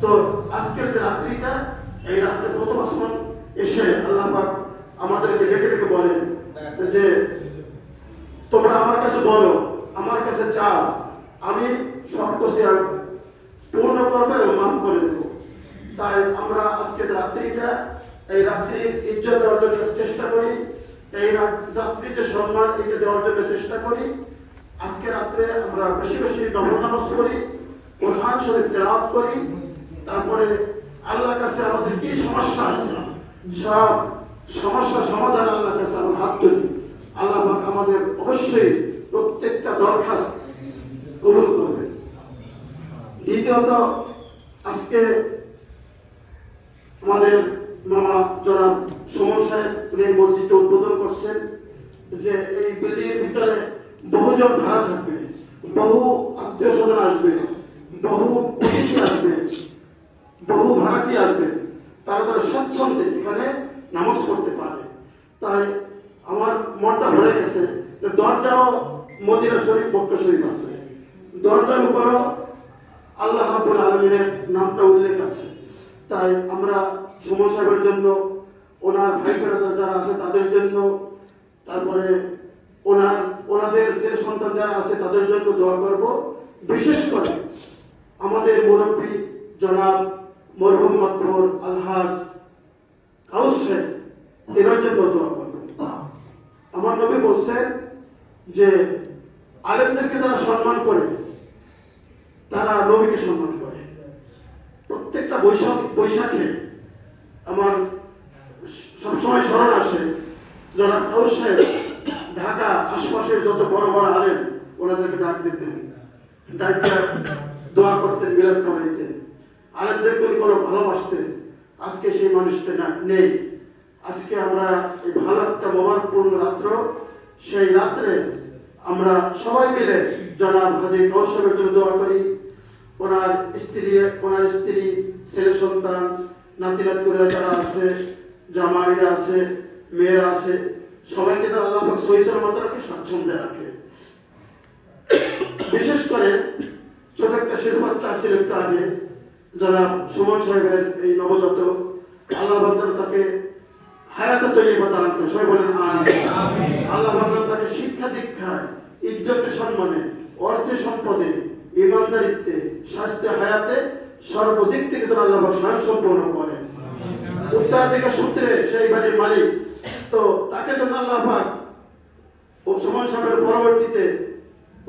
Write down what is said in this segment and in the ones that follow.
তো আজকের যে রাত্রিটা, এই রাত্রে প্রথম আসমান এসে আল্লাহ পাক আমাদেরকে ডেকে ডেকে বলেন যে তোমরা আমার কাছে বলো, আমার কাছে চাও, আমি সব কিছু পূর্ণ করবো এবং মাফ করে দেবো। তাই আমরা আজকে রাত্রিটা, এই রাত্রির ইজ্জত দেওয়ার জন্য চেষ্টা করি, এই রাত্রির যে সম্মান এটা দেওয়ার জন্য চেষ্টা করি। আজকে রাত্রে আমরা বেশি বেশি নফল নামাজ পড়ি, কোরআন শরীফ তেলাওয়াত করি, তারপরে আল্লাহর কাছে আমাদের কি সমস্যা আছে সব সমস্যা সমাধান আল্লাহর কাছে আমরা হাত তুলি। আল্লাহ পাক আমাদের অবশ্যই প্রত্যেকটা দরখাস্ত কবুল করবে। দ্বিতীয়ত, আজকে আমাদের মামা জনাব সুমন সাহেব এই মসজিদটা উদ্বোধন করছেন যে এই বিল্ডিং এর ভিতরে বহুজন ভাড়া থাকবে, বহু আত্মীয় স্বজন আসবে, বহু অতিথি আসবে, বহু ভাড়াটি আসবে, তারা তারা স্বচ্ছন্দে এখানে নামাজ পড়তে পারে। তাই আমার মনটা ভরে গেছে যে দরজাও মদিনা শরীফ, মক্কা শরীফ আছে, দরজার উপরও আল্লাহ রাব্বুল আলামিনের নামটা উল্লেখ আছে। তাই আমরা সুমন সাহেবের জন্য, ওনার ভাই বোনেরা যারা আছে তাদের জন্য, তারপরে ওনাদের ছেলে সন্তান যারা আছে তাদের জন্য দোয়া করব। বিশেষ করে আমাদের মুরব্বী জনাব মরহুম মাকবুর আলহাজ কাউস সাহেব, এর জন্য দোয়া করব। আমার নবী বলছেন যে আলেমদেরকে যারা সম্মান করে তারা নবীকে সম্মান করে। প্রত্যেকটা বৈশাখে আমার সবসময় স্মরণ আসে জনাব কাউস সাহেব ঢাকা আশপাশের যত বড় বড় আলেম ওনাদেরকে ডাক দিতেন, ডাইকা দোয়া করতেন, মিলাদ করাইতেন, আলেমদেরকে উনি কোনো ভালোবাসতেন। আজকে সেই মানুষটা নেই। আজকে আমরা এই ভালো একটা মোবারকপূর্ণ রাত্র, সেই রাত্রে আমরা সবাই মিলে জনাব হাজী কাউস সাহেবের জন্য দোয়া করি। ওনার স্ত্রী, ছেলে সন্তান, নাতি নাতনিরা যারা আছে, জামাইরা আছে, মেয়েরা আছে, সবাইকে তারা আল্লাহ পাক সহি সালামত রাখে, স্বাচ্ছন্দ্যে রাখে। বিশেষ করে ছোট একটা শিশু বাচ্চা আসছিল একটু আগে, জনাব সুমন সাহেবের এই নবজাতক, আল্লাহ বান্দার তাকে হায়াতে তৈয়বা দান করে, সবাই বলেন আমিন। আল্লাহ বান্দার তাকে শিক্ষা দীক্ষায়, ইজ্জতে সম্মানে, অর্থে সম্পদে, ইমানদারিত্বে, স্বাস্থ্য হায়াতে সর্বদিক থেকে যেন আল্লাহ পাক স্বয়ং সম্পূর্ণ করেন। উত্তরাধিকার সূত্রে সেই বাড়ির মালিক, তো তাকে যেন আল্লাহ পাক ও সুমন সাহেবের পরবর্তীতে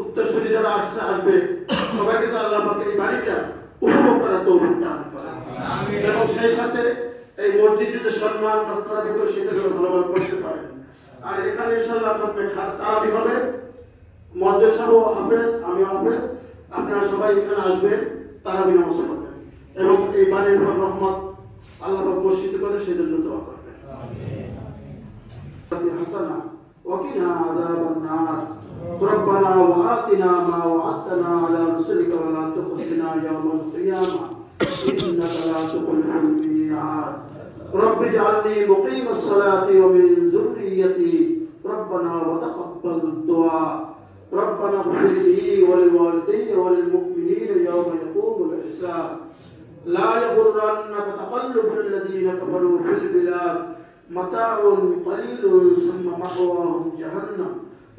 উত্তরসূরি যারা আসবে সবাইকে যেন আল্লাহ পাক এই বাড়িটা উপভোগ করার তৌফিক দান করেন, এবং সেই সাথে এই মসজিদের যে সম্মান রক্ষণাবেক্ষণ সেটা যেন ভালোভাবে করতে পারেন। আর এখানে ইনশাআল্লাহ তারাবি হবে, মুয়াজ্জিন সাহেব হাফেজ, আমিও হাফেজ, আপনারা সবাই এখানে আসবেন, তারাবি নামাজ পড়বেন এবং এই বাড়ির উপর রহমত আল্লাহ পাক বর্ষিত করে সেজন্য দোয়া করবেন। আমিন। হাসানা ওয়াকিনা আযাবান নার রব্বানা ওয়া আতিনা মা ওয়া'আদতানা আলা রাসূলিকা ওয়া লা তুখজিনা ইয়াওমাল কিয়ামা ইন্নাকা লা তুখলিফুল মি'আদ রব্বি ইজ'আলনি মুকিমাস সালাতি ওয়া মিন যুররিয়্যতি রব্বানা ওয়া তাকাব্বাল দুআ ربنا اغفر لي ولوالدي وللمؤمنين يوم يقوم الحساب لا يغرنك تقلب الذين كفروا في البلاد متاع قليل ثم مأواهم جهنم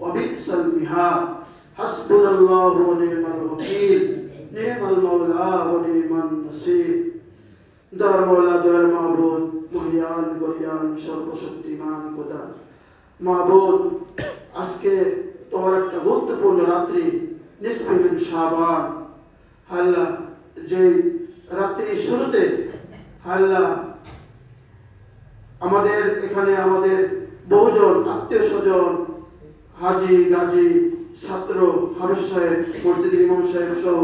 وبئس المهاد حسبنا الله ونعم الوكيل نعم المولى ونعم النصير دار مولا دار معبود মহিয়ান গরিয়ান সর্বশক্তিমান খোদা মাবুদ, আজকে তোমার একটা গুরুত্বপূর্ণ রাত্রি, নিসফে মিন শাবান। আল্লাহ, যে রাত্রির শুরুতে আল্লাহ আমাদের এখানে আমাদের বহুজন আত্মীয় স্বজন, হাজি গাজী, ছাত্র, হাফেজ সাহেব, মসজিদের ইমাম সাহেব সহ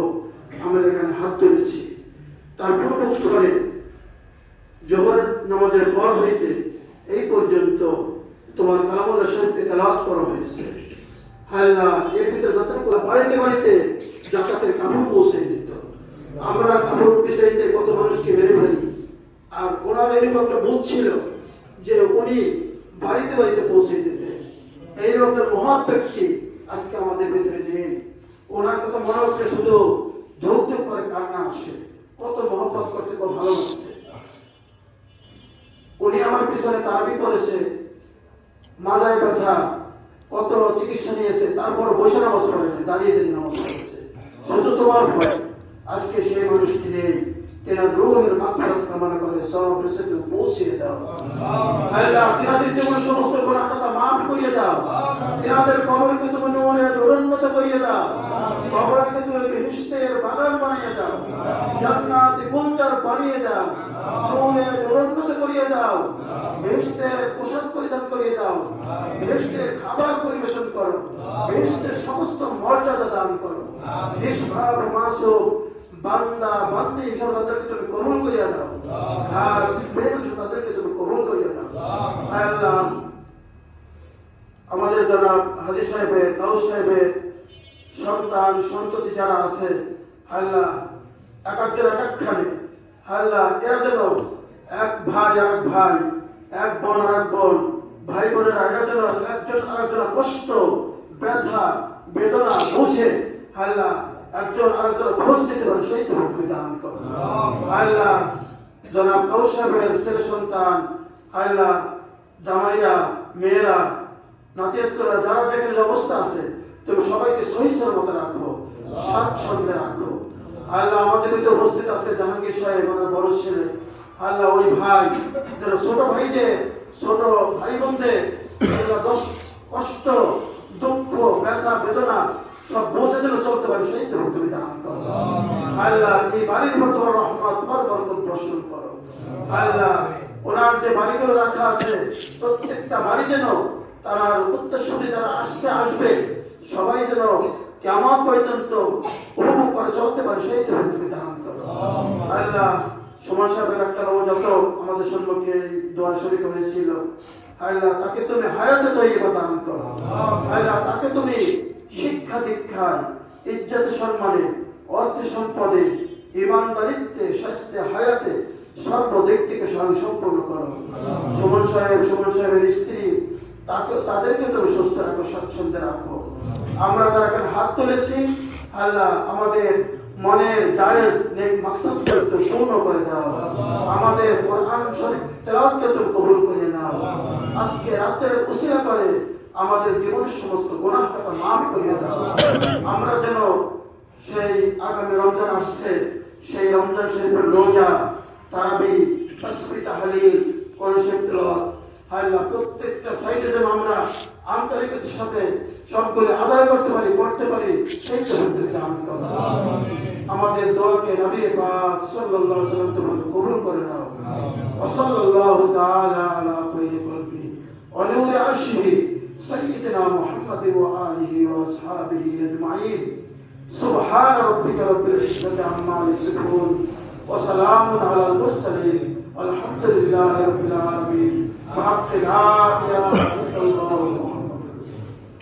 আমরা এখানে হাত তুলেছি। তার পূর্বক্ষণে জোহর নামাজের পর হইতে এই পর্যন্ত তোমার কালামুল্লাহ শরীফকে তেলাওয়াত করা হয়েছে। আল্লাহ, এর ভিতরে যতটুকু বাড়িতে বাড়িতে জাকাতের কাপড় পৌঁছে দিত। আমরা কাপড় পিছাইতে কত মানুষকে মেরে ফেলি, আর ওনার এরকম একটা বোধ ছিল যে উনি বাড়িতে বাড়িতে পৌঁছে দিতেন। এইরকম একটা মহৎ ব্যক্তি আজকে আমাদের ভিতরে নেই। ওনার কথা মনে হচ্ছে শুধু ধৌত করে কান্না আসে, কত মহব্বত করতে ব্যথা, কত চিকিৎসা নিয়েছে, তারপর বসে নামাজ পড়েনি, দাঁড়িয়ে দিন নামাজ পড়েছে, শুধু তোমার ভয়। আজকে সেই মানুষটি নেই, তেনার রূহের মাগফিরাত কামনা করে সব রিজিক পৌঁছিয়ে দাও আল্লাহ। তেনাদের জীবনের সমস্ত গুনাহ খাতা মাফ করিয়ে দাও। তেনাদের কবরকে তুমি নূরে উন্নত করিয়ে দাও। কবরকে তুমি বেহেশতের বাগান বানিয়ে দাও, জান্নাতে গুলজার বানিয়ে দাও, নূরে উন্নত করিয়ে দাও, বেহেশতের পোশাক পরিধান করিয়ে দাও, বেহেশতের খাবার পরিবেশন করো, বেহেশতের সমস্ত মর্যাদা দান করো। নিষ্পাপ মাসুম বান্দা বান্দি হিসাবে তাদেরকে তুমি কবুল করিয়া নাও, খাস মেহমান তাদেরকে তুমি কবুল করিয়া নাও আল্লাহ। আমাদের জনাব হাজী সাহেবের, কাউস সাহেবের সন্তান সন্ততি যারা আছে আল্লাহ, এক একজন এক একখানে আল্লাহ, এরা যেন এক ভাই আর এক ভাই, এক বোন আর এক বোন, ভাই বোনেরা এরা যেন একজন আরেকজন কষ্ট ব্যথা বেদনা বুঝে আল্লাহ একজন আরেকজন খোঁজ নিতে পারে, সেই তৌফিক দান করো আল্লাহ। জনাব কাউস সাহেবের ছেলে সন্তান আল্লাহ, জামাইরা, মেয়েরা, নাতিরা, যারা যেখানে যে অবস্থা আছে তুমি সবাইকে সহি সলামতে রাখো, স্বাচ্ছন্দ্যে রাখো আল্লাহ। আমাদের ভিতরে উপস্থিত আছে জাহাঙ্গীর সাহেব, আমার বড় ছেলে আল্লাহ, ওই ভাই যারা ছোট ভাই, যে ছোট ভাই বোনদের কষ্ট দুঃখ ব্যথা বেদনা সব বোঝে যেন চলতে পারে, সেই তো তুমি দান করো আল্লাহ। এই বাড়ির উপর তোমার রহমত, তোমার বরকত বর্ষণ করো আল্লাহ। ওনার যে বাড়িগুলো রাখা আছে প্রত্যেকটা বাড়ি যেন তারা উত্তরসূরি যারা আসবে সবাই যেন কিয়ামত পর্যন্ত উপভোগ করে চলতে পারে, সেই তো তুমি দান করো আল্লাহ। সুমন সাহেবের একটা নবজাত আমাদের সম্মুখে দোয়া শরীক হয়েছিল আল্লাহ, তাকে তুমি হায়াতে তৈয়বা দান করো আল্লাহ। তাকে তুমি শিক্ষা দীক্ষায়, ইজ্জতে সম্মানে, অর্থে সম্পদে, ইমানদারিত্বে, স্বাস্থ্যে, হায়াতে সর্বদিক থেকে স্বয়ং সম্পূর্ণ করো। সুমন সাহেবের স্ত্রী, তাদেরকে তুমি সুস্থ রাখো, স্বাচ্ছন্দ্যে রাখো। আমরা যারা এখানে হাত তুলেছি আল্লাহ, আমাদের মনের জায়েজ নেক মাকসাদকে তুমি পূর্ণ করে দাও। আমাদের কোরআন শরীফ তেলাওয়াতকে তুমি কবুল করে নাও। আজকে রাতের উসিলা করে আমাদের জীবনের সমস্ত গুনাহ খাতা মাফ করিয়ে দাও। আমরা যেন সেই আগামী রমজান আসছে, সেই রমজান শরীফের রোজা, তারাবি, তাসবিহ, তাহলিল, কোরআন শরীফ তেলাওয়াত আল্লাহ প্রত্যেকটা সাইডে যেন আমরা আন্তরিকতার সাথে সবগুলো আদায় করতে পারি, পড়তে পারি, সেই তৌফিক দান করো। আমাদের দোয়াকে নবী পাক সাল্লাল্লাহু আলাইহি ওয়াসাল্লাম তুমি কবুল করে নাও। ওয়া সাল্লাল্লাহু তাআলা আলা খায়রি খালকি ওয়া নূরি আরশিহি সাইয়্যিদিনা মুহাম্মাদ ওয়া আলিহি ওয়া আসহাবিহি আজমাইন। সুবহান রাব্বিকা রাব্বিল ইজ্জাতি আম্মা ইয়াসিফুন ওয়া সালামুন আলাল মুরসালিন আলহামদুলিল্লাহি রাব্বিল আলামিন। بحق لا إله إلا الله محمد رسول الله.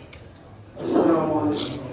السلام عليكم.